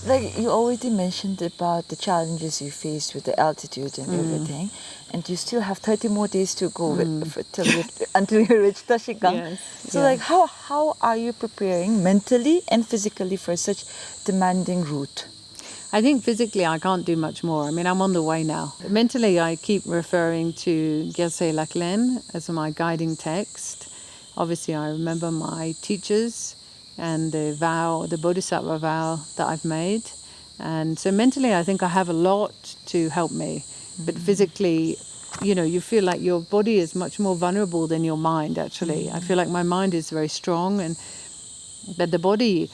Like you already mentioned about the challenges you faced with the altitude and everything, and you still have 30 more days to go until you reach Trashigang. Yes, So, yes. like, how are you preparing mentally and physically for such demanding route? I think physically I can't do much more. I mean, I'm on the way now. Mentally, I keep referring to Gyaltse Laklen as my guiding text. Obviously, I remember my teachers and the vow, the Bodhisattva vow that I've made. And so mentally, I think I have a lot to help me. But physically, you know, you feel like your body is much more vulnerable than your mind, actually. I feel like my mind is very strong, and that the body,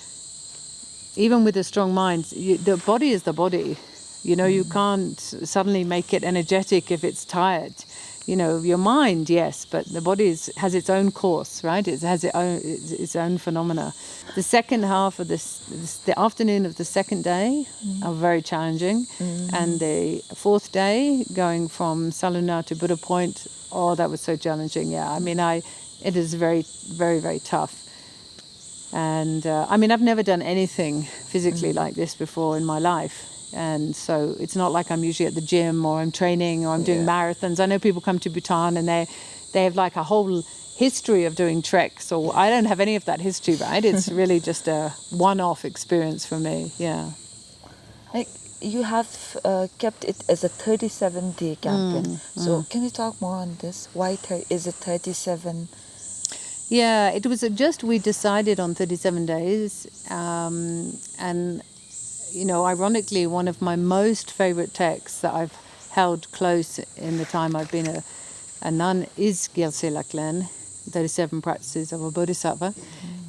even with a strong mind, the body is the body. You know, you can't suddenly make it energetic if it's tired. You know, your mind, yes, but the body has its own course, right? It has its own phenomena. The second half of the afternoon of the second day are very challenging. And the fourth day, going from Saluna to Buddha Point, oh, that was so challenging, yeah. I mean, it is very, very, very tough. And I mean, I've never done anything physically like this before in my life. And so it's not like I'm usually at the gym or I'm training or I'm doing marathons. I know people come to Bhutan and they have like a whole history of doing treks. Or I don't have any of that history, right? It's really just a one-off experience for me, yeah. Like you have kept it as a 37-day campaign. So can you talk more on this? Why is it 37? Yeah, it was we decided on 37 days. And, you know, ironically, one of my most favorite texts that I've held close in the time I've been a nun is Gyaltse Laklen, 37 Practices of a Bodhisattva.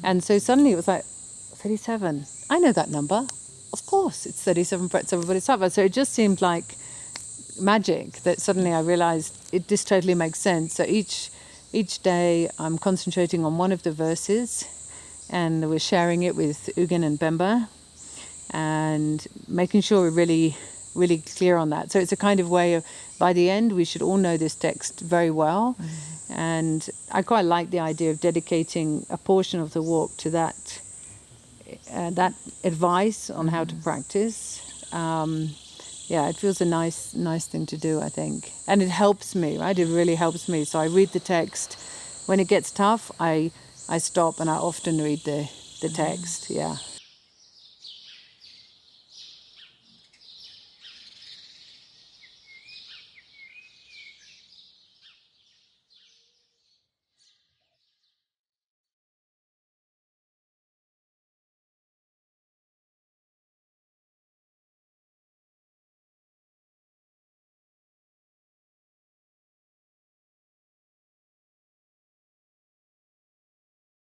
And so suddenly it was like, 37, I know that number. Of course, it's 37 Practices of a Bodhisattva. So it just seemed like magic that suddenly I realized this totally makes sense. So each day I'm concentrating on one of the verses, and we're sharing it with Ugin and Bemba and making sure we're really, really clear on that. So it's a kind of way of, by the end, we should all know this text very well. And I quite like the idea of dedicating a portion of the walk to that advice on how to practice. Yeah, it feels a nice thing to do, I think. And it helps me, right? It really helps me. So I read the text. When it gets tough, I stop and I often read the text, yeah.